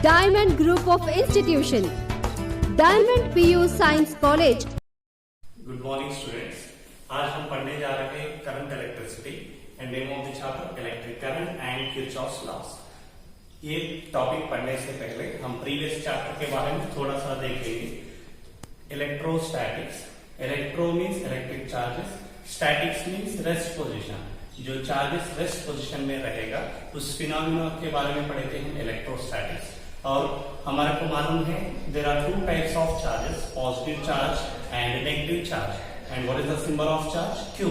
Diamond Group of Institution, Diamond PU Science College. Good morning students. आज हम पढ़ने जा रहे हैं current electricity and name of the chapter electric current and Kirchhoff's loss. ये topic पढ़ने से पहले हम प्रीवियस चैप्टर के बारे में थोड़ा सा देखेंगे। Electrostatics, electro means electric charges, statics means rest position. जो चार्जेस रेस्ट पोजीशन में रहेगा उस फिनोमेना के बारे में पढ़े थे हम इलेक्ट्रोस्टैटिक्स। और हमारे को मालूम है there are two types of charges, positive charge and negative charge. And what is the symbol of charge? Q।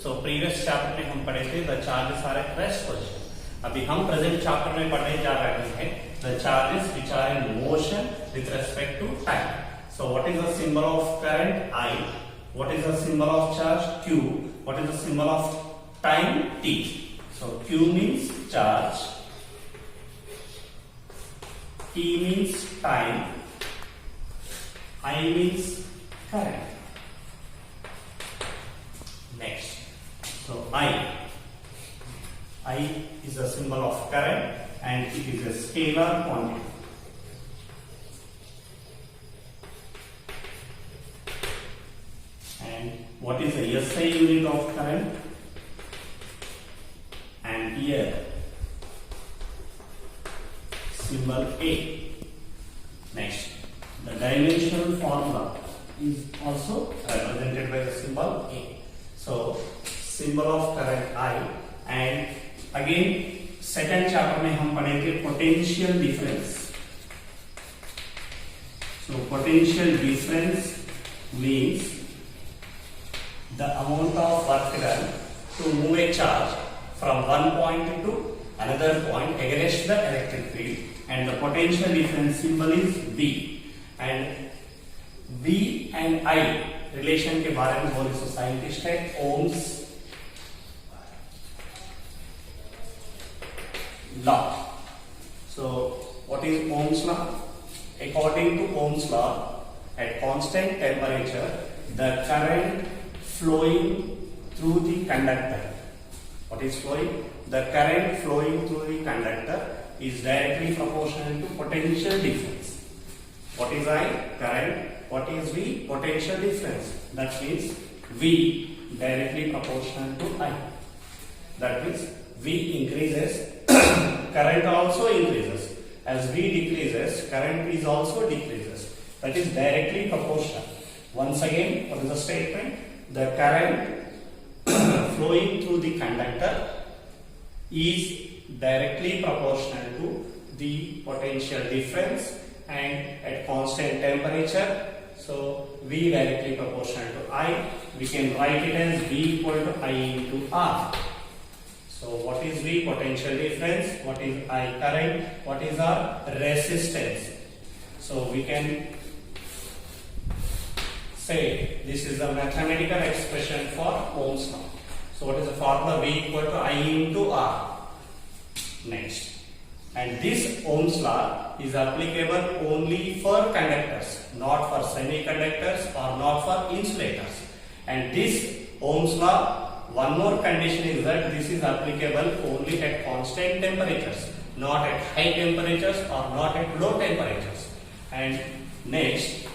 So previous chapter में हम पढ़े थे the charges are at rest position. अभी हम प्रेजेंट चैप्टर में पढ़ने जा रहे हैं the charges which are in motion with respect to time. So what is the symbol of current? I। What is the symbol of charge? Q। What is the symbol of time? T। So Q means charge, T means time, I means current. Next, so I is a symbol of current and it is a scalar quantity. And what is the SI unit of current? Ampere, symbol A. Next, the dimensional formula is also represented by the symbol A. So, symbol of current I. And again, second chapter में हम पढ़े थे potential difference. So, potential difference means the amount of work done to move a charge from one point to another point against the electric field, and the potential difference symbol is V. And V and I relation के बारे में बोले तो scientist है ohms law. So what is Ohm's law? According to Ohm's law, at constant temperature the current flowing through the conductor, what is flowing? The current flowing through the conductor is directly proportional to potential difference. What is I? Current. What is V? Potential difference. That means V directly proportional to I. That means V increases, current also increases. As V decreases, current is also decreases. That is directly proportional. Once again, what is the statement? The current flowing through the conductor is directly proportional to the potential difference, and at constant temperature, so V directly proportional to I, we can write it as V equal to I into R. So what is V? Potential difference. What is I? Current. What is our resistance? So we can say this is the mathematical expression for Ohm's law. So what is the formula? V equal to I into R. Next, and this Ohm's law is applicable only for conductors, not for semiconductors or not for insulators. And this Ohm's law, one more condition is that this is applicable only at constant temperatures, not at high temperatures or not at low temperatures. And next,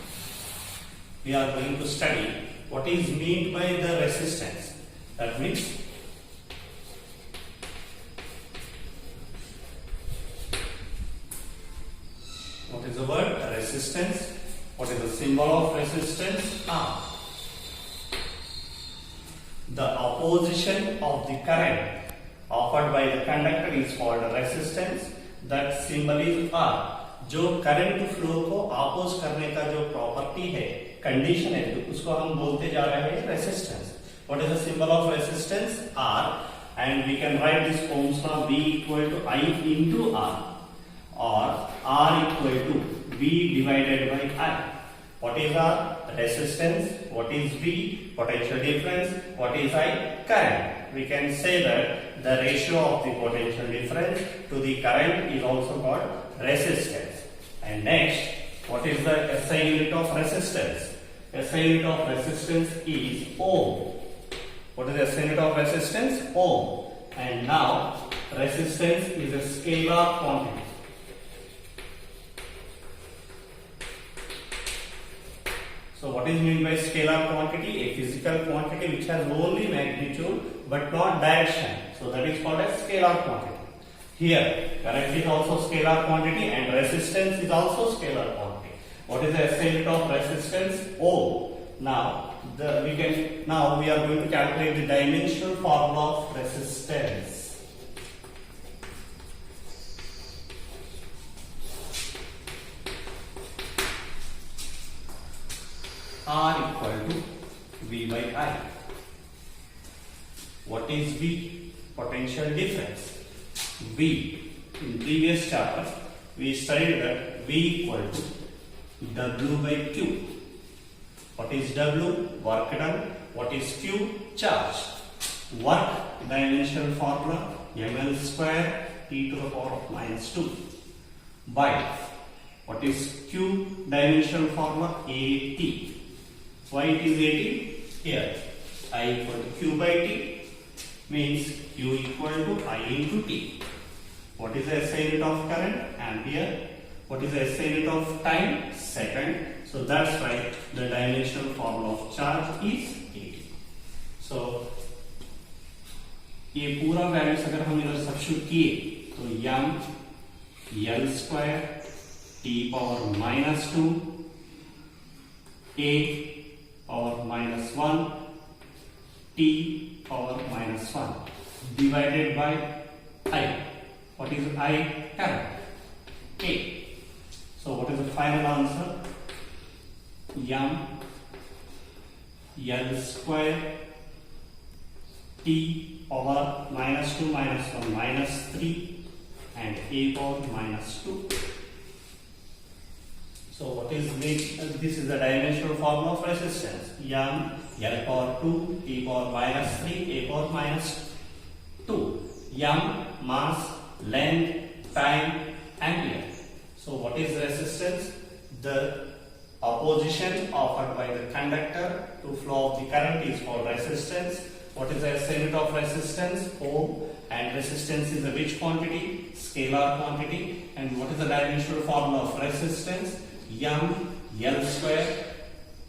we are going to study what is meant by the resistance. That means what is the word? Resistance. What is the symbol of resistance? R. The opposition of the current offered by the conductor is called resistance. That symbol is R. जो current flow को oppose करने का जो property है, condition है, उसको हम बोलते जा रहे हैं resistance. What is the symbol of resistance? R. And we can write this Ohm's law V equal to I into R, or R equal to V divided by I. What is R? Resistance. What is V? Potential difference. What is I? Current. We can say that the ratio of the potential difference to the current is also called resistance. And next, what is the SI unit of resistance? SI unit of resistance is Ohm. What is the SI unit of resistance? Ohm. And now resistance is a scalar quantity. So what is meant by scalar quantity? A physical quantity which has only magnitude but not direction. So that is called as scalar quantity. Here, current is also scalar quantity and resistance is also scalar quantity. What is the SI unit of resistance? Ohm. Now we are going to calculate the dimensional formula of resistance. R equal to V by I. What is V? Potential difference. V. In previous chapter, we studied that V equal to W by Q. What is W? Work done. What is Q? Charge. Work dimensional formula ml square T to the power of minus 2 by what is Q dimensional formula AT. Why it is AT? Here I equal to Q by T means Q equal to I into T. What is the SI unit of current? Ampere. What is the SI unit of time? Second. So that's why the dimensional formula of charge is AT. So ये पूरा values अगर हम इधर substitute किए तो m L square T power minus 2 A power minus 1 T power minus 1 divided by I. What is I? Current. A. So what is the final answer? M L square T power minus 2 minus 1 minus 3 and A power minus 2. So what is this is the dimensional formula of resistance. M L power 2 T power minus 3 A power minus 2. M mass, length, time, ampere. So what is resistance? The opposition offered by the conductor to flow of the current is called resistance. What is the SI unit of resistance? Ohm. And resistance is a which quantity? Scalar quantity. And what is the dimensional formula of resistance? M L square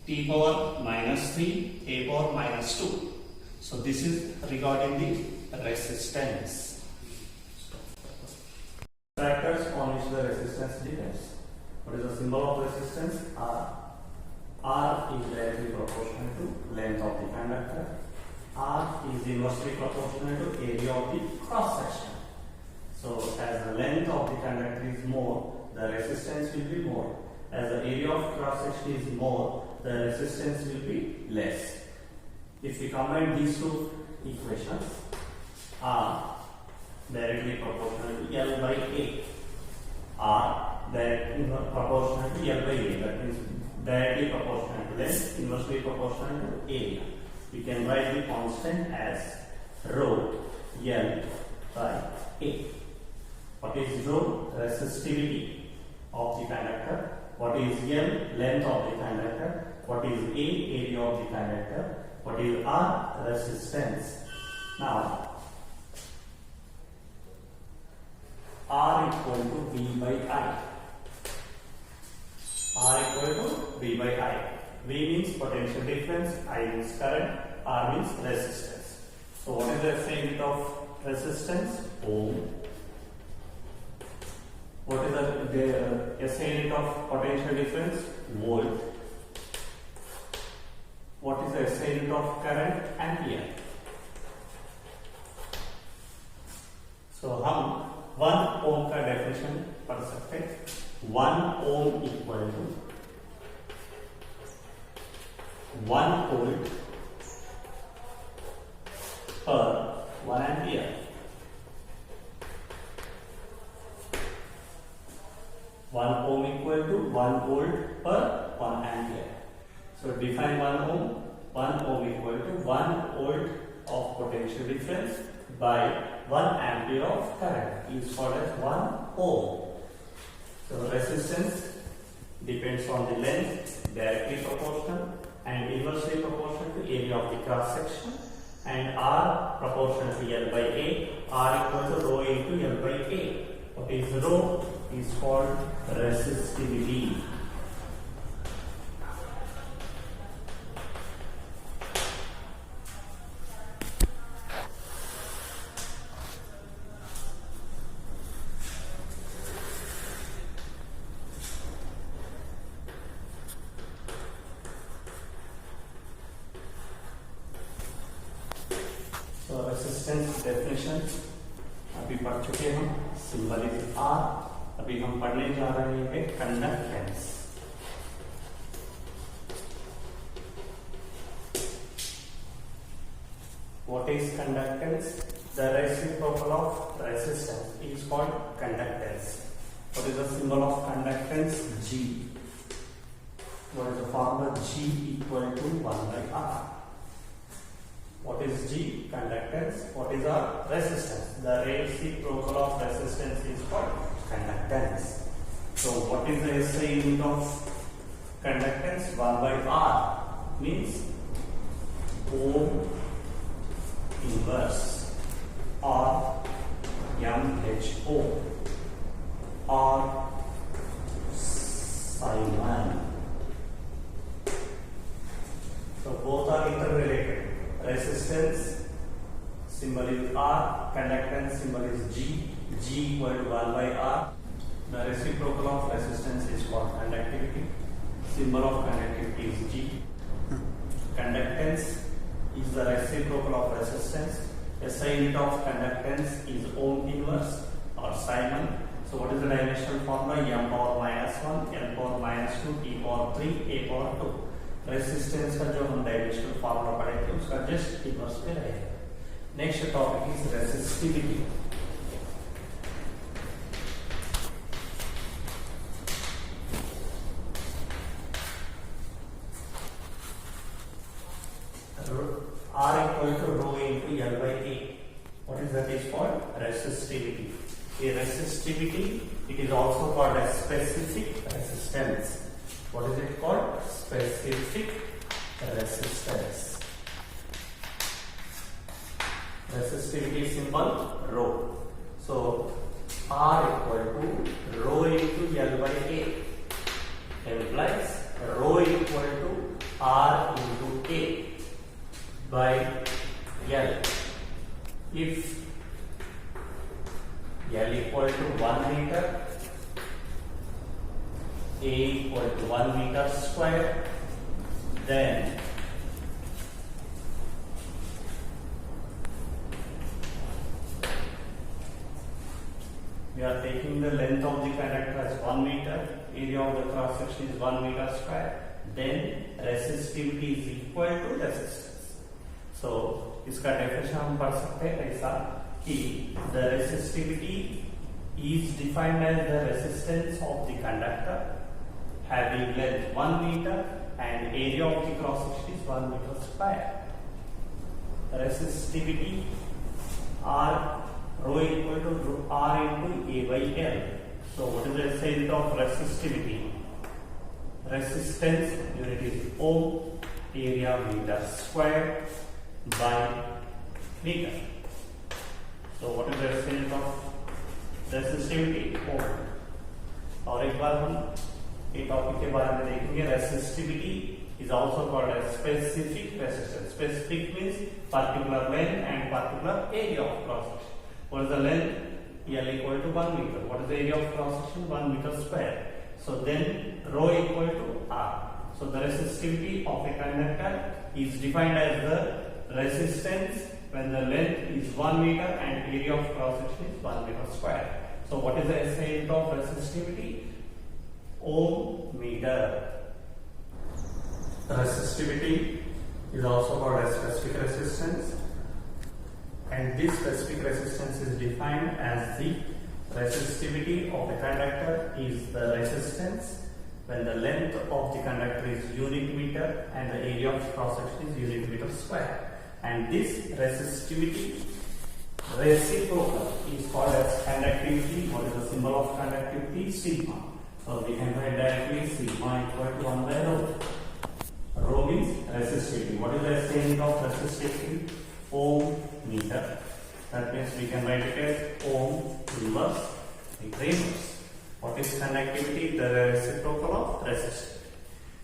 T power minus 3 A power minus 2. So this is regarding the resistance. Factors on which the resistance depends. What is the symbol of resistance? R. R is directly proportional to length of the conductor. R is inversely proportional to area of the cross section. So as the length of the conductor is more, the resistance will be more. As the area of cross section is more, the resistance will be less. If we combine these two equations, R directly proportional to L by A. R directly proportional to L by A. That means directly proportional to length, inversely proportional to area. We can write the constant as rho L by A. What is rho? Resistivity of the conductor. What is L? Length of the conductor. What is A? Area of the conductor. What is R? Resistance. Now R equal to V by I. R equal to V by I. V means potential difference, I means current, R means resistance. So what is the SI unit of resistance? Ohm. What is the SI unit of potential difference? Volt. What is the SI unit of current? Ampere. So हम 1 ओम का definition पढ़ सकते हैं. 1 ohm equal to 1 volt per 1 ampere. 1 ohm equal to 1 volt per 1 ampere. So define 1 ohm. 1 ohm equal to 1 volt of potential difference by 1 ampere of current is called as 1 ohm. So resistance depends on the length, directly proportional and inversely proportional to area of the cross section, and R proportional to L by A. R equal to rho into L by A. What is rho? Is called resistivity. So resistance definition अभी पढ़ चुके हम, symbol is are. अभी हम पढ़ने जा रहे हैं conductance. What is conductance? The reciprocal of resistance is called conductance. What is the symbol of conductance? G. What is the formula? G equal to 1 by R. What is G? Conductance. What is our resistance? The reciprocal of resistance is called conductance. So what is the SI unit of conductance? 1 by R means ohm inverse or MHO or Simon. So both are interrelated. Resistance symbol is R, conductance symbol is G. G equal to 1 by R. The reciprocal of resistance is called conductivity. Symbol of conductivity is G. Conductance is the reciprocal of resistance. SI unit of conductance is ohm inverse or Simon. So what is the dimensional formula? M power minus 1, N power minus 2, T power 3, A power 2. Resistance का जो हम dimensional formula पढ़े थे उसका just inverse पे रहेगा. Next topic is resistivity. R equal to rho into L by A. What is that is called? Resistivity. A resistivity, it is also called as specific resistance. What is it called? Specific resistance. Resistivity symbol rho. So R equal to rho into L by A implies rho equal to R into A by L. If L equal to 1 meter, A equal to 1 meter square, then we are taking the length of the conductor as 1 meter, area of the cross section is 1 meter square, then resistivity is equal to resistance. So इसका definition हम पढ़ सकते हैं ऐसा कि the resistivity is defined as the resistance of the conductor having length 1 meter and area of the cross section is 1 meter square. Resistivity R rho equal to R into A by L. So what is the SI unit of resistivity? Resistance unit is ohm, area meter square by meter. So what is the SI unit of resistivity? Ohm. और एक बार हम ये topic के बारे में देखेंगे. Resistivity is also called as specific resistance. Specific means particular length and particular area of cross section. What is the length? L equal to 1 meter. What is the area of cross section? 1 meter square. So then rho equal to R. So the resistivity of a conductor is defined as the resistance when the length is 1 meter and area of cross section is 1 meter square. So what is the SI unit of resistivity? Ohm meter. Resistivity is also called as specific resistance, and this specific resistance is defined as the resistivity of a conductor is the resistance when the length of the conductor is unit meter and the area of cross section is unit meter square. And this resistivity reciprocal is called as conductivity. What is the symbol of conductivity? Sigma. So we can write directly sigma equal to 1 by rho. Rho means resistivity. What is the SI unit of resistivity? Ohm meter. That means we can write it as ohm inverse meter inverse. What is conductivity? The reciprocal of resistivity.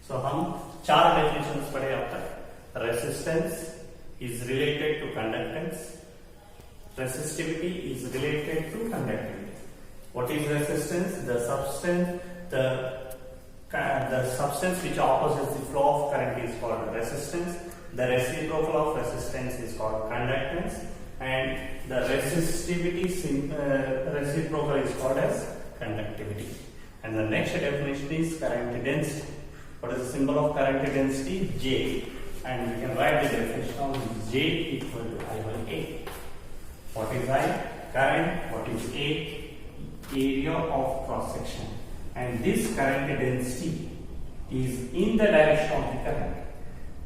So हम 4 definitions पढ़े अब तक. Resistance is related to conductance. Resistivity is related to conductivity. What is resistance? The substance which opposes the flow of current is called resistance. The reciprocal of resistance is called conductance, and the reciprocal is called as conductivity. And the next definition is current density. What is the symbol of current density? J. And we can write the definition of J equal to I by A. What is I? Current. What is A? Area of cross section. And this current density is in the direction of the current.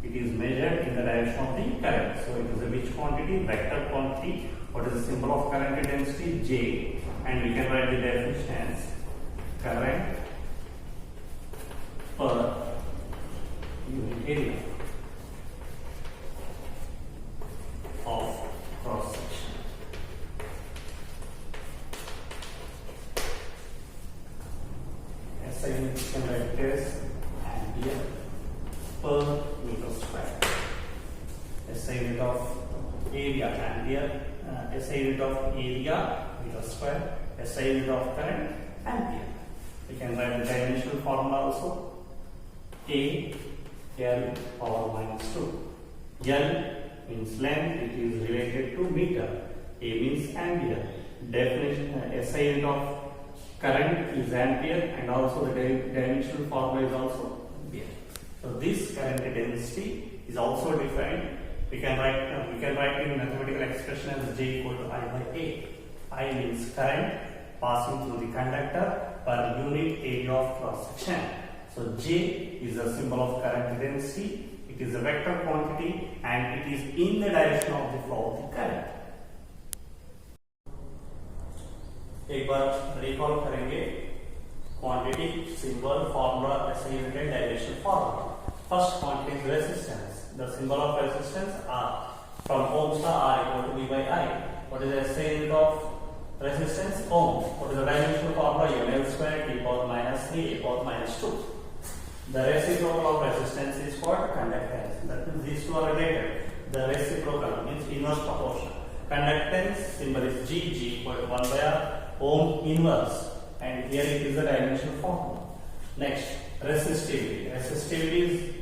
It is measured in the direction of the current. So it is a which quantity? Vector quantity. What is the symbol of current density? J. And we can write the definition as current per unit area of cross section. SI unit can write as ampere per meter square. SI unit of area ampere, SI unit of area meter square, SI unit of current ampere. We can write the dimensional formula also. A L power minus 2. L means length, it is related to meter. A means ampere. Definition SI unit of current is ampere, and also the dimensional formula is also ampere. So this current density is also defined. We can write in mathematical expression as J equal to I by A. I means current passing through the conductor per unit area of cross section. So J is the symbol of current density. It is a vector quantity and it is in the direction of the flow of the current. एक बार recall करेंगे quantity, symbol, formula, SI unit and direction formula. First quantity is resistance. The symbol of resistance R. From Ohm's law, R equal to V by I. What is the SI unit of resistance? Ohm. What is the dimensional formula? L square T power minus 3 A power minus 2. The reciprocal of resistance is called conductance. That means these two are related. The reciprocal means inverse proportion. Conductance symbol is G. G equal to 1 by R. Ohm inverse. And here it is the dimensional formula. Next, resistivity. Resistivity is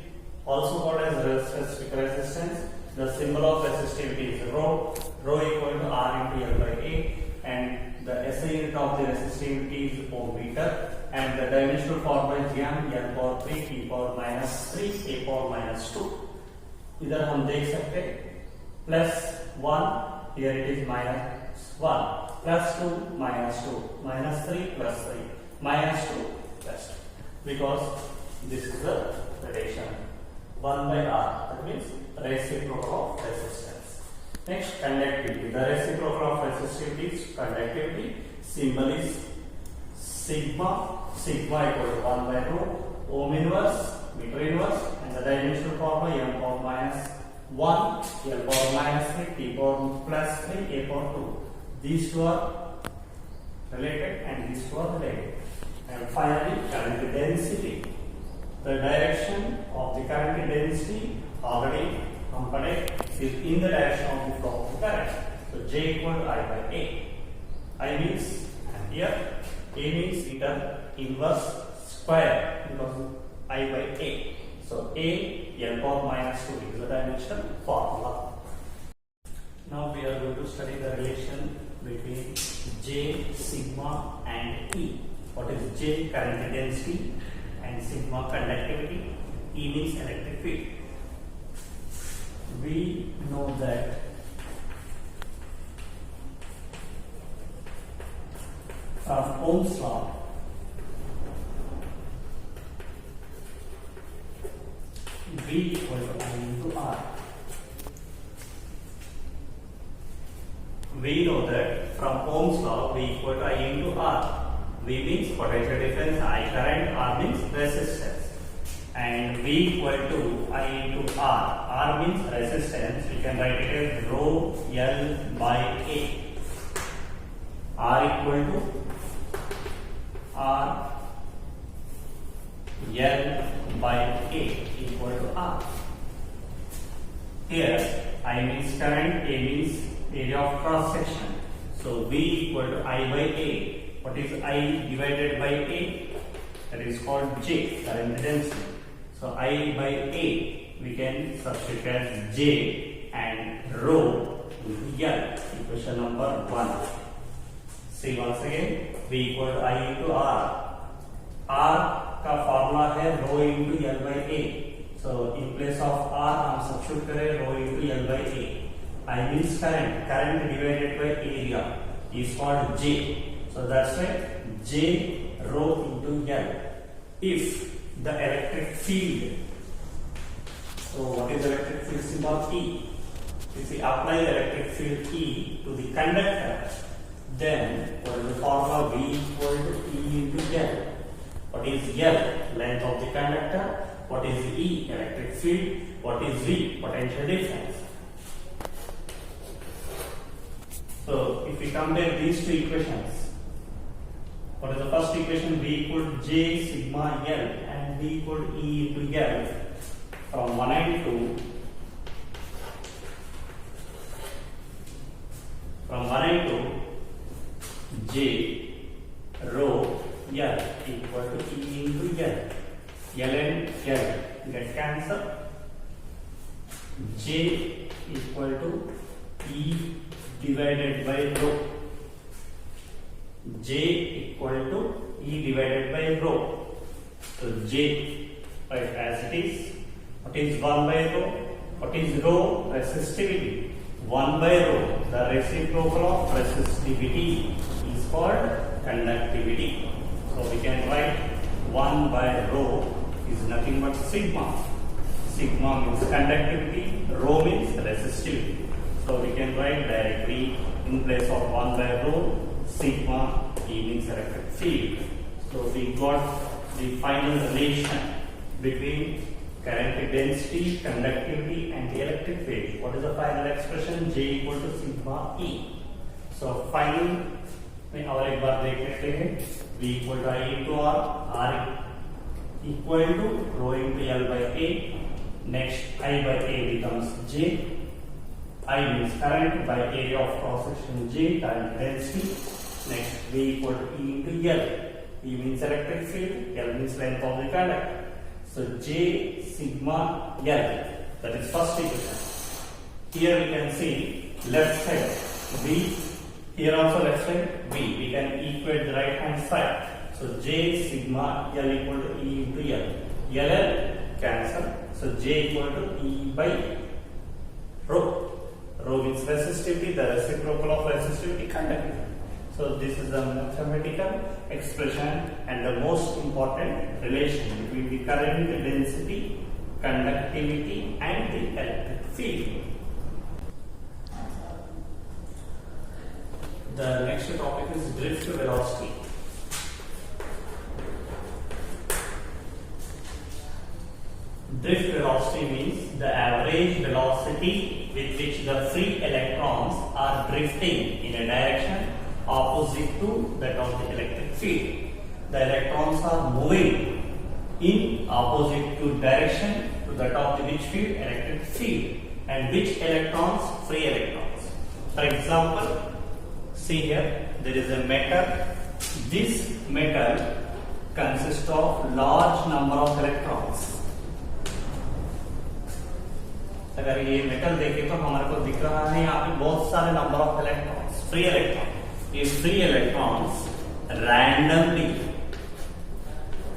also called as specific resistance. The symbol of resistivity is rho. Rho equal to R into L by A. And the SI unit of the resistivity is ohm meter. And the dimensional formula is M L power 3 T power minus 3 A power minus 2. इधर हम देख सकते plus 1, here it is minus 1, plus 2 minus 2, minus 3 plus 3, minus 2 plus 2. Because this is the relation 1 by R. That means reciprocal of resistance. Next, conductivity. The reciprocal of resistivity is conductivity. Symbol is sigma. Sigma equal to 1 by rho. Ohm inverse, meter inverse, and the dimensional formula M power minus 1, L power minus 3, T power plus 3, A power 2. These two are related and these two are related. And finally, current density. The direction of the current density already is in the direction of the flow of the current. So J equal to I by A. I means ampere, A means meter inverse square because I by A. So A L power minus 2 is the dimensional formula. Now we are going to study the relation between J, sigma and E. What is J? Current density, and sigma conductivity. E means electric field. We know that from Ohm's law, V equal to I into R. We know that from Ohm's law, V equal to I into R. V means potential difference, I current, R means resistance. And V equal to I into R. R means resistance. We can write it as rho L by A. R equal to R L by A equal to R. Here I means current, A means area of cross section. So V equal to I by A. What is I divided by A? That is called J, current density. So I by A we can substitute as J and rho into L. Equation number 1. See once again, V equal to I into R. R का formula है rho into L by A. So in place of R हम substitute करें rho into L by A. I means current divided by area is called J. So that's why J rho into L. If the electric field, so what is electric field symbol? E. If we apply the electric field E to the conductor, then what is the formula? V equal to E into L. What is L? Length of the conductor. What is E? Electric field. What is V? Potential difference. So if we compare these two equations, what is the first equation? V equal to J sigma L and V equal to E into L. From 1 and 2, from 1 and 2, J rho L equal to E into L. L and L get cancelled. J equal to E divided by rho. J equal to E divided by rho. So J, right, as it is. What is 1 by rho? What is rho? Resistivity. 1 by rho. The reciprocal of resistivity is called conductivity. So we can write 1 by rho is nothing but sigma. Sigma means conductivity. Rho means resistivity. So we can write directly in place of 1 by rho, sigma E means electric field. So we got the final relation between current density, conductivity and the electric field. What is the final expression? J equal to sigma E. So final में और एक बार देख लेते हैं. V equal to I into R, R equal to rho into L by A. Next I by A becomes J. I means current by area of cross section J, current density. Next V equal to E into L. E means electric field, L means length of the conductor. So J sigma L, that is first equation. Here we can see left side V, here also left side V. We can equate the right hand side. So J sigma L equal to E into L. L cancel. So J equal to E by rho. Rho means resistivity, the reciprocal of resistivity, conductivity. So this is the mathematical expression and the most important relation between the current density, conductivity and the electric field. The next topic is drift velocity. Drift velocity means the average velocity with which the free electrons are drifting in a direction opposite to that of the electric field. The electrons are moving in opposite to direction to that of the which field? Electric field. And which electrons? Free electrons. For example, see here, there is a metal. This metal consists of large number of electrons. अगर ये metal देखें तो हमारे को दिख रहा है यहाँ पे बहुत सारे number of electrons, free electron. ये free electrons randomly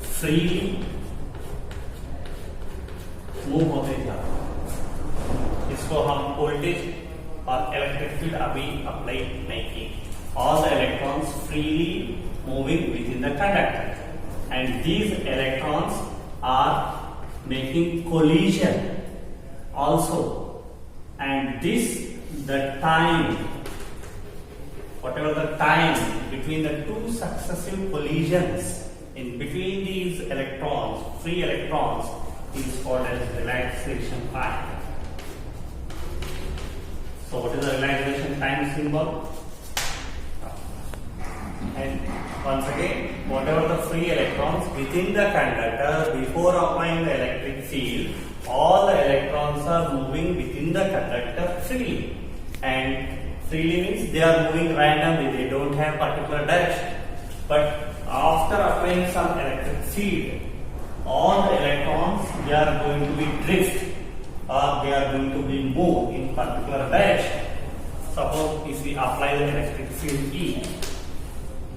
freely move होते जाते हैं. इसको हम वोल्टेज और इलेक्ट्रिक फील्ड अभी अप्लाई नहीं किए. All the electrons freely moving within the conductor, and these electrons are making collision also, and this the time, whatever the time between the two successive collisions in between these electrons, free electrons, is called as relaxation time. So what is the relaxation time symbol? And once again, whatever the free electrons within the conductor, before applying the electric field, all the electrons are moving within the conductor freely. And freely means they are moving randomly, they don't have particular direction. But after applying some electric field, all the electrons, they are going to be drift or they are going to be moved in particular direction. Suppose if we apply the electric field E,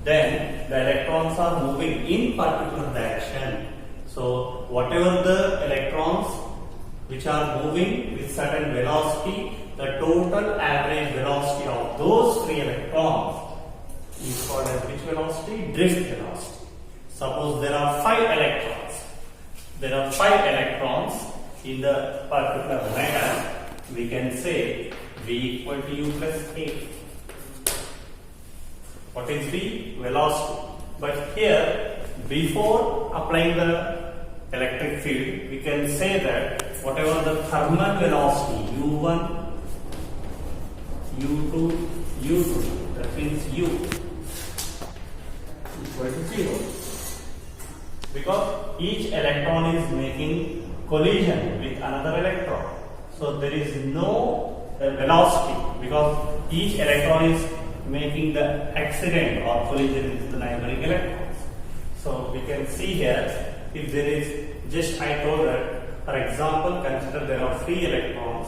then the electrons are moving in particular direction. So whatever the electrons which are moving with certain velocity, the total average velocity of those free electrons is called as which velocity? Drift velocity. Suppose there are 5 electrons. There are 5 electrons in the particular matter. We can say V equal to U plus A. What is V? Velocity. But here, before applying the electric field, we can say that whatever the thermal velocity U1, U2, U2, that means U equal to 0. Because each electron is making collision with another electron. So there is no velocity because each electron is making the accident or collision with the neighboring electrons. So we can see here, if there is just I told that, for example, consider there are 3 electrons.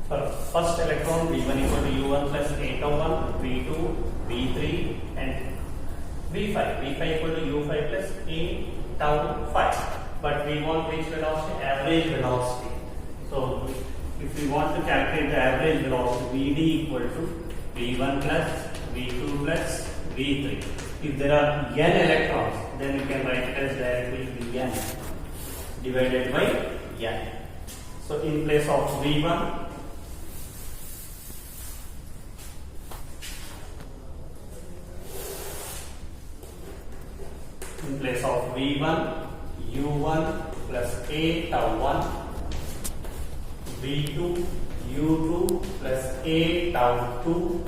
For first electron V1 equal to U1 plus A tau 1, V2, V3 and V5. V5 equal to U5 plus A tau 5. But we want which velocity? Average velocity. So if we want to calculate the average velocity, Vd equal to V1 plus V2 plus V3. If there are n electrons, then we can write it as directly Vn divided by n. So in place of V1, in place of V1, U1 plus A tau 1, V2, U2 plus A tau 2,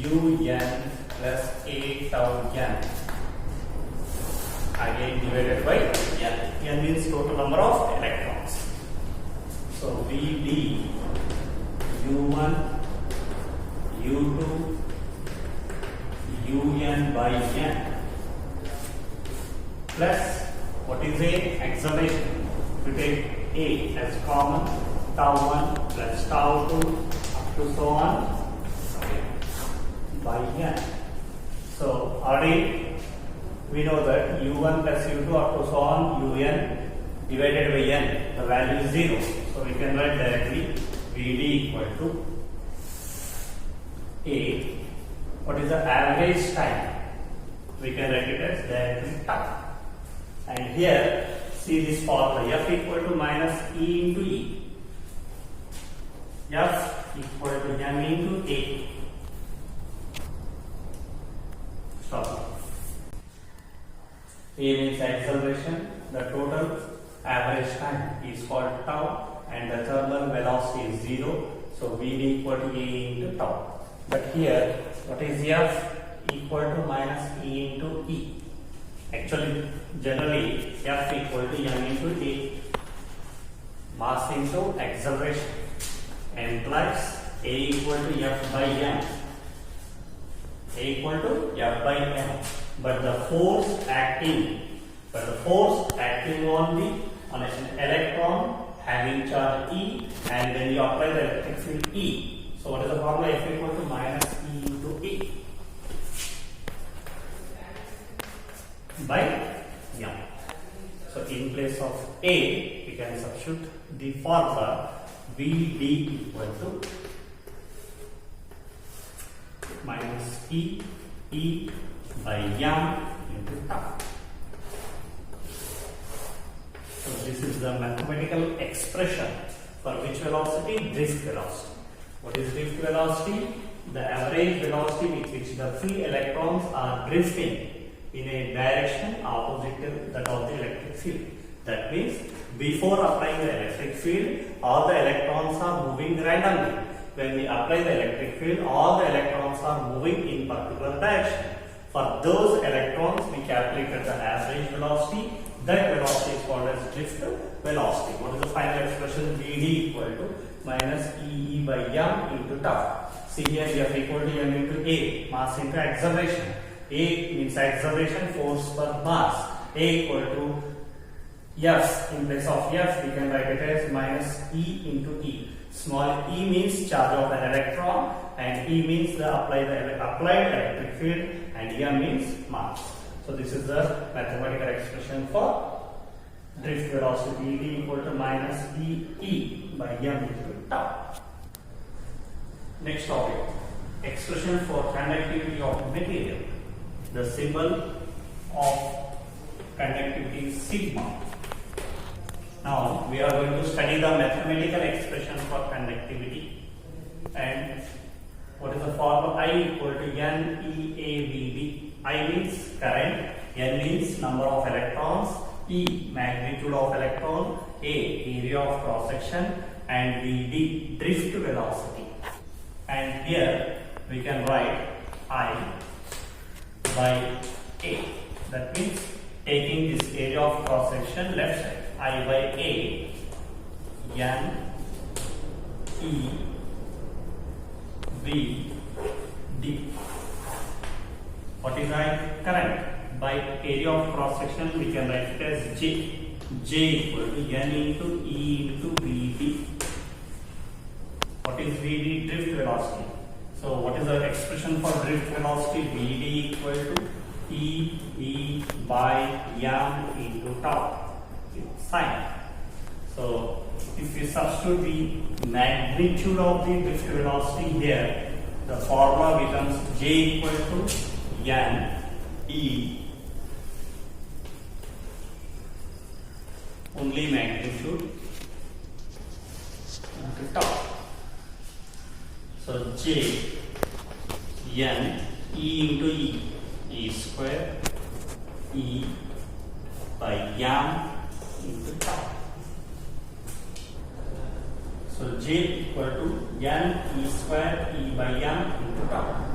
Un plus A tau n. Again divided by n. N means total number of electrons. So Vd U1, U2, Un by n plus what is A? Acceleration. To take A as common, tau 1 plus tau 2 up to so on by n. So already we know that U1 plus U2 up to so on Un divided by n, the value is 0. So we can write directly Vd equal to A. What is the average time? We can write it as directly tau. And here, see this formula, F equal to minus E into E. F equal to M into A. Stop. A means acceleration. The total average time is called tau, and the thermal velocity is 0. So Vd equal to A into tau. But here, what is F? Equal to minus E into E. Actually, generally, F equal to M into A. Mass into acceleration. Implies A equal to F by M. A equal to F by M. But the force acting on an electron having charge E, and when you apply the electric field E. So what is the formula? F equal to minus E into E by M. So in place of A, we can substitute the formula Vd equal to minus E by M into tau. So this is the mathematical expression for which velocity? Drift velocity. What is drift velocity? The average velocity with which the free electrons are drifting in a direction opposite to that of the electric field. That means before applying the electric field, all the electrons are moving randomly. When we apply the electric field, all the electrons are moving in particular direction. For those electrons, we calculated the average velocity. That velocity is called as drift velocity. What is the final expression? Vd equal to minus E by M into tau. See here, F equal to M into A, mass into acceleration. A means acceleration, force per mass. A equal to F, in place of F, we can write it as minus E into E. Small e means charge of an electron, and E means the applied electric field, and M means mass. So this is the mathematical expression for drift velocity V equal to minus E by M into tau. Next topic, expression for conductivity of material. The symbol of conductivity is sigma. Now we are going to study the mathematical expression for conductivity. And what is the formula? I equal to NEAVD. I means current, N means number of electrons, E magnitude of electron, A area of cross section, and VD drift velocity. And here we can write I by A. That means taking this area of cross section left side, I by A, N E V D. What is I? Current. By area of cross section we can write it as J. J equal to N into E into VD. What is VD? Drift velocity. So what is the expression for drift velocity? VD equal to E by M into tau. Sine. So if we substitute the magnitude of the drift velocity here, the formula becomes J equal to N E, only magnitude, into tau. So J N E into E square E by M into tau. So J equal to N E square E by M into tau.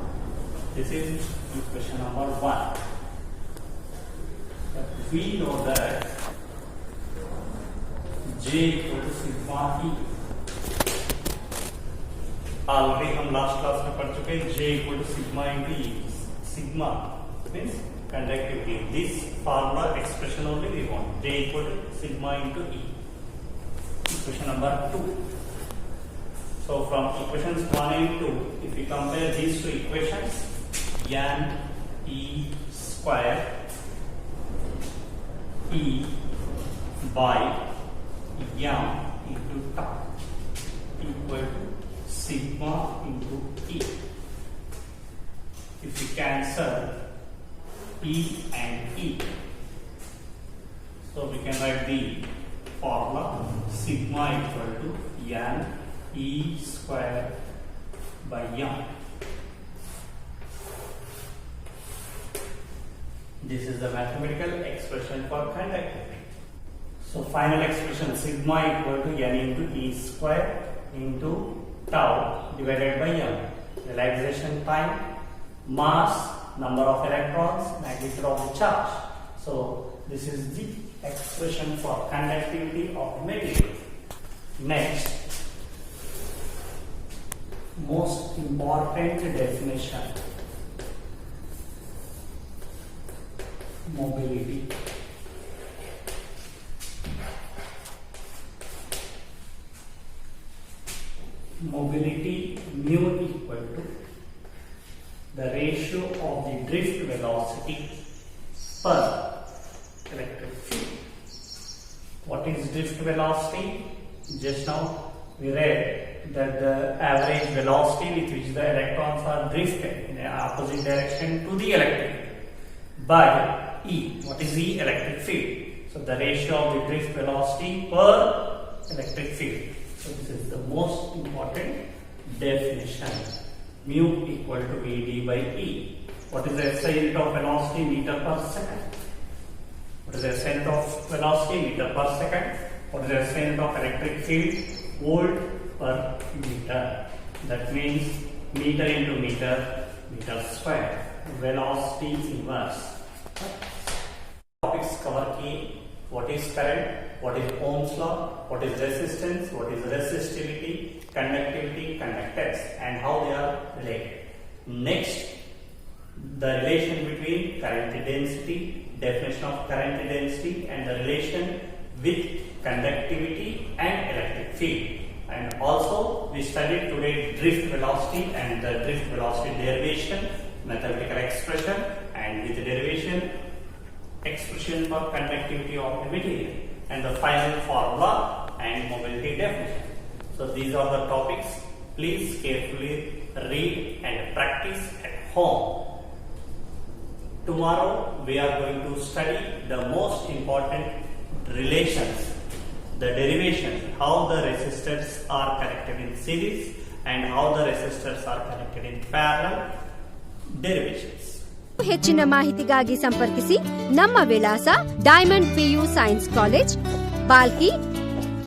This is equation number 1. But we know that J equal to sigma E. Already हम last class में पढ़ चुके हैं J equal to sigma into E. Sigma means conductivity. This formula expression only we want. J equal to sigma into E. Equation number 2. So from equations 1 and 2, if we compare these two equations, N E square E by M into tau equal to sigma into E. If we cancel E and E, so we can write the formula sigma equal to N E square by M. This is the mathematical expression for conductivity. So final expression sigma equal to N into E square into tau divided by M. Relaxation time, mass, number of electrons, magnitude of the charge. So this is the expression for conductivity of material. Next, most important definition, mobility. Mobility mu equal to the ratio of the drift velocity per electric field. What is drift velocity? Just now we read that the average velocity with which the electrons are drifted in the opposite direction to the electric field by E. What is the electric field? So the ratio of the drift velocity per electric field. So this is the most important definition. Mu equal to Vd by E. What is the SI unit of velocity? Meter per second. What is the SI unit of velocity? Meter per second. What is the SI unit of electric field? Volt per meter. That means meter into meter, meter square. Velocity inverse. Topics cover key. What is current? What is Ohm's law? What is resistance? What is resistivity? Conductivity, conductance, and how they are related. Next, the relation between current density, definition of current density, and the relation with conductivity and electric field. And also we studied today drift velocity and the drift velocity derivation, mathematical expression, and with derivation expression for conductivity of the material, and the final formula and mobility definition. So these are the topics. Please carefully read and practice at home. Tomorrow we are going to study the most important relations, the derivation, how the resistors are connected in series and how the resistors are connected in parallel, derivations. ಹೆಚ್ಚಿನ ಮಾಹಿತಿಗಾಗಿ ಸಂಪರ್ಕಿಸಿ ನಮ್ಮ ವಿಳಾಸ diamond PU science college, Bhalki